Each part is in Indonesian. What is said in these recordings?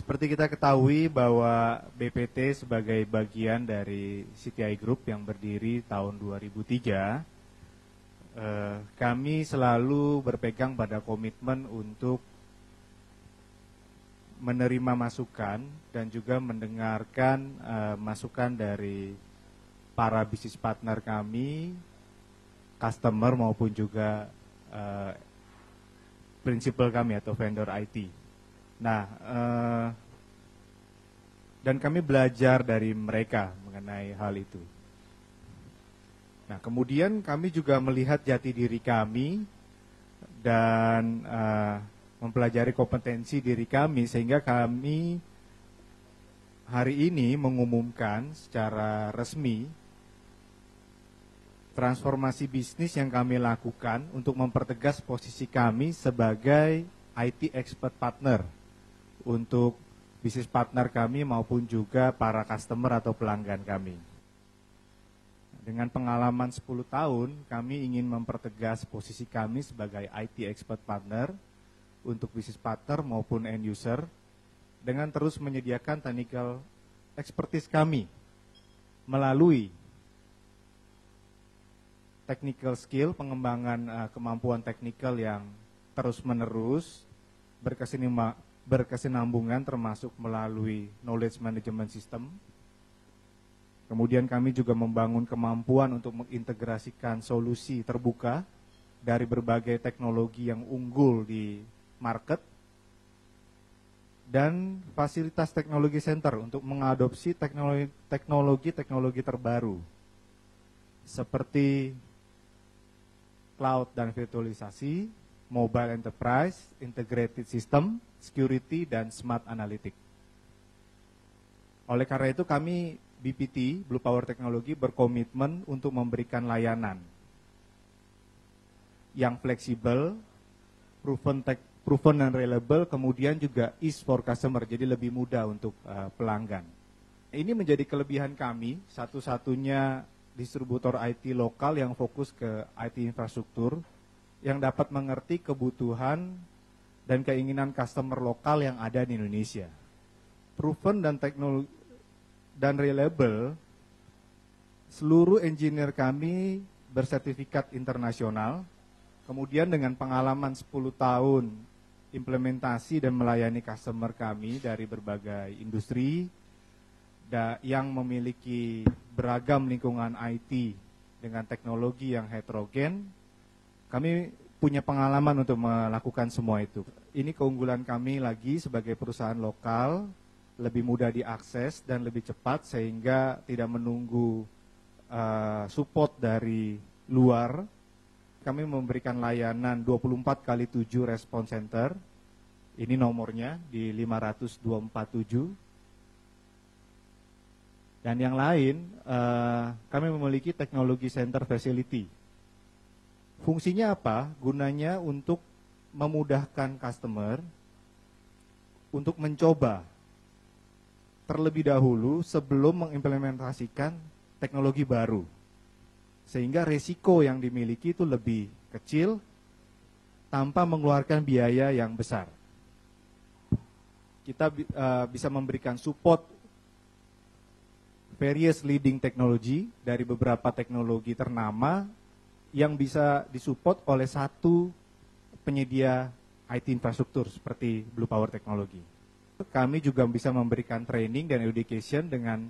Seperti kita ketahui bahwa BPT sebagai bagian dari CTI Group yang berdiri tahun 2003, kami selalu berpegang pada komitmen untuk menerima masukan dan juga mendengarkan masukan dari para bisnis partner kami, customer maupun juga prinsipal kami atau vendor IT. Nah, dan kami belajar dari mereka mengenai hal itu. Nah, kemudian kami juga melihat jati diri kami dan mempelajari kompetensi diri kami sehingga kami hari ini mengumumkan secara resmi transformasi bisnis yang kami lakukan untuk mempertegas posisi kami sebagai IT expert partner untuk bisnis partner kami maupun juga para customer atau pelanggan kami. Dengan pengalaman 10 tahun, kami ingin mempertegas posisi kami sebagai IT expert partner untuk bisnis partner maupun end user dengan terus menyediakan technical expertise kami melalui technical skill, pengembangan kemampuan teknikal yang terus-menerus berkesinambungan termasuk melalui knowledge management system. Kemudian kami juga membangun kemampuan untuk mengintegrasikan solusi terbuka dari berbagai teknologi yang unggul di market dan fasilitas teknologi center untuk mengadopsi teknologi terbaru seperti cloud dan virtualisasi, mobile enterprise, integrated system, security, dan smart analytics. Oleh karena itu kami BPT, Blue Power Technology, berkomitmen untuk memberikan layanan yang fleksibel, proven dan reliable, kemudian juga ease for customer, jadi lebih mudah untuk pelanggan. Ini menjadi kelebihan kami, satu-satunya distributor IT lokal yang fokus ke IT infrastruktur, yang dapat mengerti kebutuhan dan keinginan customer lokal yang ada di Indonesia. Proven dan reliable, seluruh engineer kami bersertifikat internasional, kemudian dengan pengalaman 10 tahun implementasi dan melayani customer kami dari berbagai industri yang memiliki beragam lingkungan IT dengan teknologi yang heterogen, kami punya pengalaman untuk melakukan semua itu. Ini keunggulan kami lagi sebagai perusahaan lokal, lebih mudah diakses dan lebih cepat sehingga tidak menunggu support dari luar. Kami memberikan layanan 24x7 response center. Ini nomornya di 50247. Dan yang lain, kami memiliki teknologi center facility. Fungsinya apa? Gunanya untuk memudahkan customer untuk mencoba terlebih dahulu sebelum mengimplementasikan teknologi baru. Sehingga resiko yang dimiliki itu lebih kecil tanpa mengeluarkan biaya yang besar. Kita bisa memberikan support various leading technology dari beberapa teknologi ternama yang bisa disupport oleh satu penyedia IT infrastruktur seperti Blue Power Technology. Kami juga bisa memberikan training dan education dengan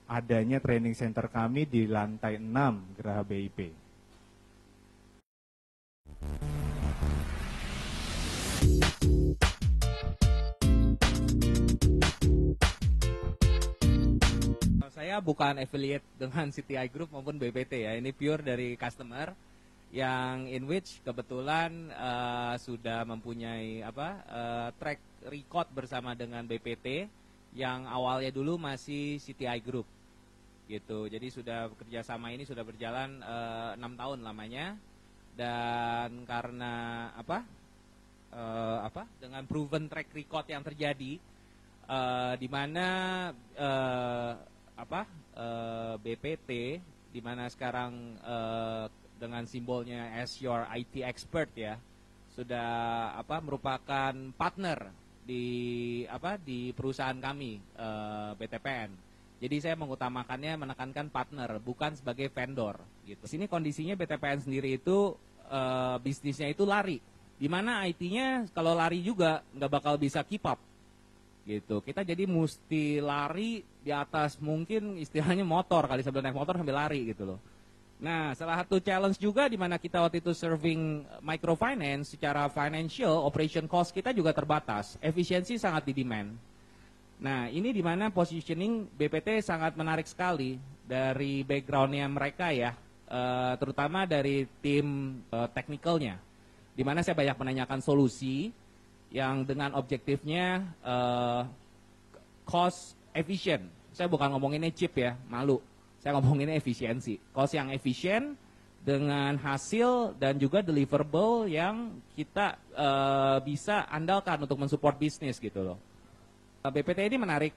adanya training center kami di lantai 6 Geraha BIP. Saya bukan affiliate dengan CTI Group maupun BPT ya, ini pure dari customer yang in which kebetulan sudah mempunyai track record bersama dengan BPT yang awalnya dulu masih CTI Group gitu. Jadi sudah kerjasama ini sudah berjalan 6 tahun lamanya dan karena dengan proven track record yang terjadi di mana BPT di mana sekarang dengan simbolnya as your IT expert ya sudah merupakan partner di perusahaan kami BTPN. Jadi saya mengutamakannya menekankan partner, bukan sebagai vendor. Gitu. Sini kondisinya BTPN sendiri itu bisnisnya itu lari, di mana IT-nya kalau lari juga nggak bakal bisa keep up. Gitu. Kita jadi mesti lari di atas mungkin istilahnya motor kali, sebelum naik motor sambil lari gitu loh. Nah, salah satu challenge juga di mana kita waktu itu serving microfinance, secara financial operation cost kita juga terbatas, efisiensi sangat di-demand. Nah, ini di mana positioning BPT sangat menarik sekali dari backgroundnya mereka ya, terutama dari tim technicalnya, di mana saya banyak menanyakan solusi yang dengan objektifnya cost efficient. Saya bukan ngomonginnya cheap ya, malu. Saya ngomonginnya efisiensi. Cost yang efisien dengan hasil dan juga deliverable yang kita bisa andalkan untuk mensupport bisnis gitu loh. BPT ini menarik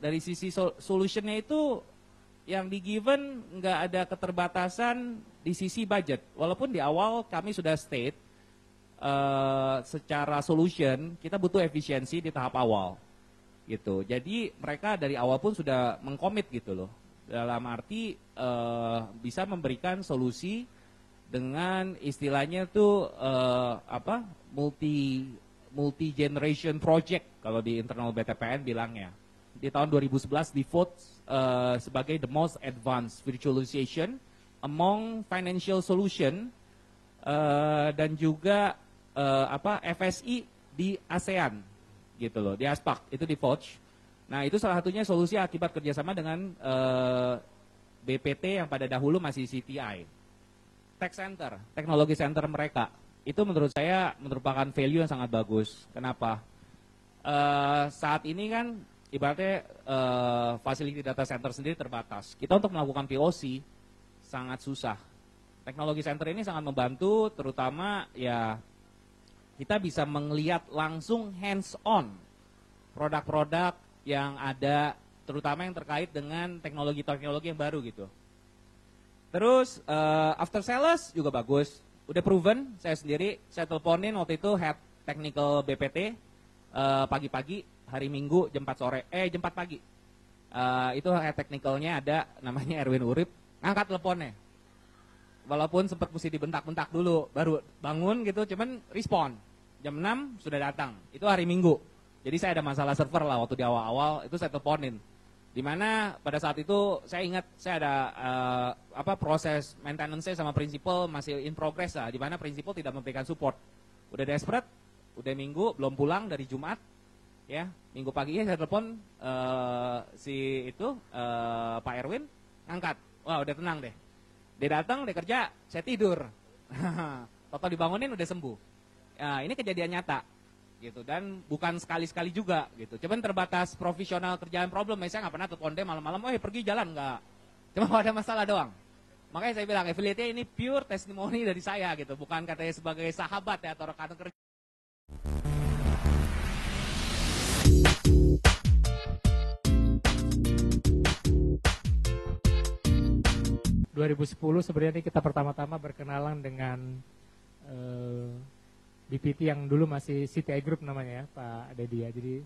dari sisi solutionnya itu yang di given nggak ada keterbatasan di sisi budget. Walaupun di awal kami sudah state secara solution kita butuh efisiensi di tahap awal gitu. Jadi mereka dari awal pun sudah mengkomit gitu loh. Dalam arti bisa memberikan solusi dengan istilahnya tuh multi generation project kalau di internal BTPN bilangnya. Di tahun 2011 di vote sebagai the most advanced virtualization among financial solution dan juga FSI di ASEAN gitu loh, di ASPAC itu di vote. Nah, itu salah satunya solusi akibat kerjasama dengan BPT yang pada dahulu masih CTI. Tech Center, teknologi center mereka itu menurut saya merupakan value yang sangat bagus. Kenapa? Saat ini kan ibaratnya facility data center sendiri terbatas. Kita untuk melakukan POC sangat susah. Teknologi center ini sangat membantu, terutama ya kita bisa melihat langsung hands-on produk-produk yang ada, terutama yang terkait dengan teknologi-teknologi yang baru gitu. Terus after sales juga bagus. Udah proven, saya sendiri, saya teleponin waktu itu head technical BPT pagi-pagi, hari Minggu jam 4 sore, jam 4 pagi. Itu head technicalnya ada, namanya Erwin Urip, ngangkat teleponnya. Walaupun sempat mesti dibentak-bentak dulu, baru bangun gitu, cuman respon. Jam 6 sudah datang, itu hari Minggu. Jadi saya ada masalah server lah waktu di awal-awal, itu saya teleponin. Dimana pada saat itu saya ingat saya ada proses maintenance sama prinsipal masih in progress lah, dimana prinsipal tidak memberikan support. Udah desperate, udah Minggu belum pulang dari Jumat, ya Minggu pagi saya telepon Pak Erwin, ngangkat, wah udah tenang deh, dia datang, dia kerja, saya tidur, total dibangunin udah sembuh. Ini kejadian nyata. Gitu, dan bukan sekali-sekali juga gitu. Cuman terbatas profesional kerjaan problem. Saya nggak pernah telepon dia malam-malam, pergi jalan nggak. Cuma kalau ada masalah doang. Makanya saya bilang affiliate-nya ini pure testimoni dari saya gitu, bukan katanya sebagai sahabat ya atau rekan kerja. 2010 sebenarnya kita pertama-tama berkenalan dengan BPT yang dulu masih CTI Group namanya ya, Pak Dedi ya. Jadi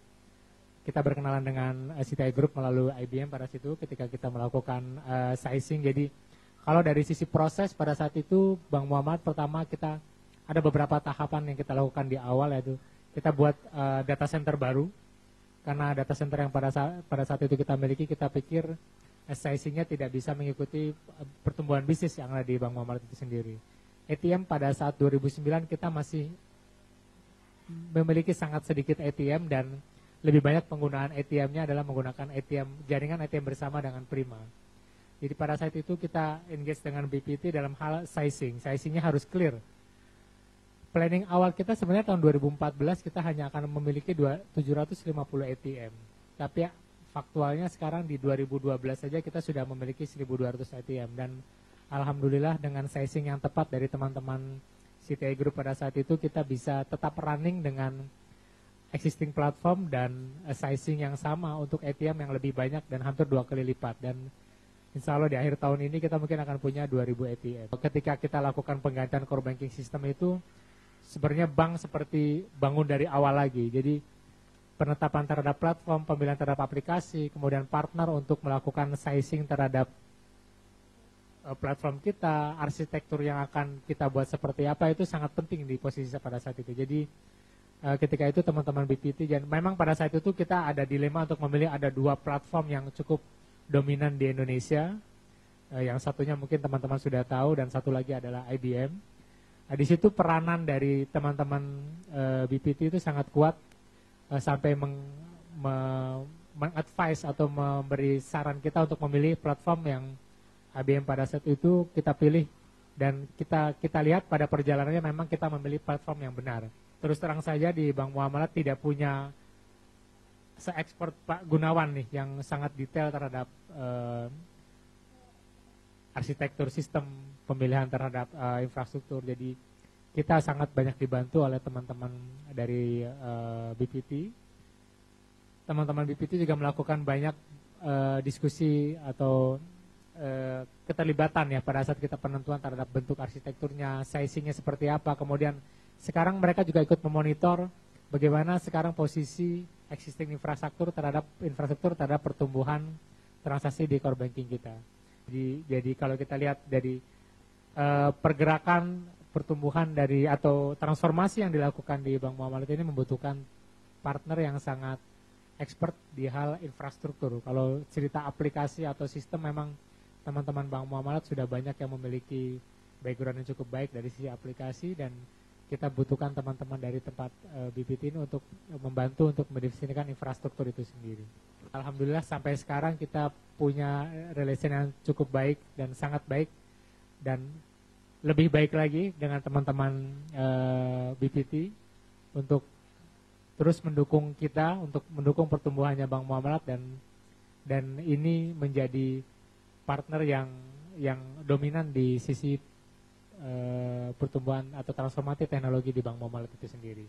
kita berkenalan dengan CTI Group melalui IBM pada situ ketika kita melakukan sizing. Jadi kalau dari sisi proses pada saat itu Bang Muhammad, pertama kita ada beberapa tahapan yang kita lakukan di awal, yaitu kita buat data center baru. Karena data center yang pada saat itu kita miliki, kita pikir sizingnya tidak bisa mengikuti pertumbuhan bisnis yang ada di Bang Muhammad itu sendiri. ATM pada saat 2009 kita masih memiliki sangat sedikit ATM, dan lebih banyak penggunaan ATM-nya adalah menggunakan jaringan ATM bersama dengan Prima. Jadi pada saat itu kita engage dengan BPT dalam hal sizing. Sizingnya harus clear. Planning awal kita sebenarnya tahun 2014 kita hanya akan memiliki 750 ATM. Tapi faktualnya sekarang di 2012 saja kita sudah memiliki 1.200 ATM. Dan alhamdulillah dengan sizing yang tepat dari teman-teman CTI Group pada saat itu, kita bisa tetap running dengan existing platform dan sizing yang sama untuk ATM yang lebih banyak dan hampir 2 kali lipat. Dan insya Allah di akhir tahun ini kita mungkin akan punya 2.000 ATM. Ketika kita lakukan penggantian core banking system itu, sebenarnya bank seperti bangun dari awal lagi. Jadi penetapan terhadap platform, pemilihan terhadap aplikasi, kemudian partner untuk melakukan sizing terhadap platform kita, arsitektur yang akan kita buat seperti apa, itu sangat penting di posisi pada saat itu. Jadi ketika itu teman-teman BPT, dan memang pada saat itu kita ada dilema untuk memilih ada 2 platform yang cukup dominan di Indonesia. Yang satunya mungkin teman-teman sudah tahu, dan satu lagi adalah IBM. Di situ peranan dari teman-teman BPT itu sangat kuat, sampai mengadvise atau memberi saran kita untuk memilih platform yang IBM pada saat itu kita pilih, dan kita lihat pada perjalanannya memang kita memilih platform yang benar. Terus terang saja di Bank Muamalat tidak punya se-expert Pak Gunawan nih yang sangat detail terhadap arsitektur sistem pemilihan terhadap infrastruktur. Jadi kita sangat banyak dibantu oleh teman-teman dari BPT. Teman-teman BPT juga melakukan banyak diskusi atau keterlibatan ya pada saat kita penentuan terhadap bentuk arsitekturnya, sizingnya seperti apa. Kemudian sekarang mereka juga ikut memonitor bagaimana sekarang posisi existing infrastruktur terhadap pertumbuhan transaksi di core banking kita. Jadi kalau kita lihat dari pergerakan pertumbuhan dari atau transformasi yang dilakukan di Bank Muamalat ini membutuhkan partner yang sangat expert di hal infrastruktur. Kalau cerita aplikasi atau sistem, memang teman-teman Bank Muamalat sudah banyak yang memiliki background yang cukup baik dari sisi aplikasi, dan kita butuhkan teman-teman dari tempat BPT ini untuk membantu untuk mendefinisikan infrastruktur itu sendiri. Alhamdulillah sampai sekarang kita punya relation yang cukup baik dan sangat baik, dan lebih baik lagi dengan teman-teman BPT untuk terus mendukung kita, untuk mendukung pertumbuhannya Bank Muamalat, dan ini menjadi partner yang dominan di sisi pertumbuhan atau transformasi teknologi di Bank Muamalat itu sendiri.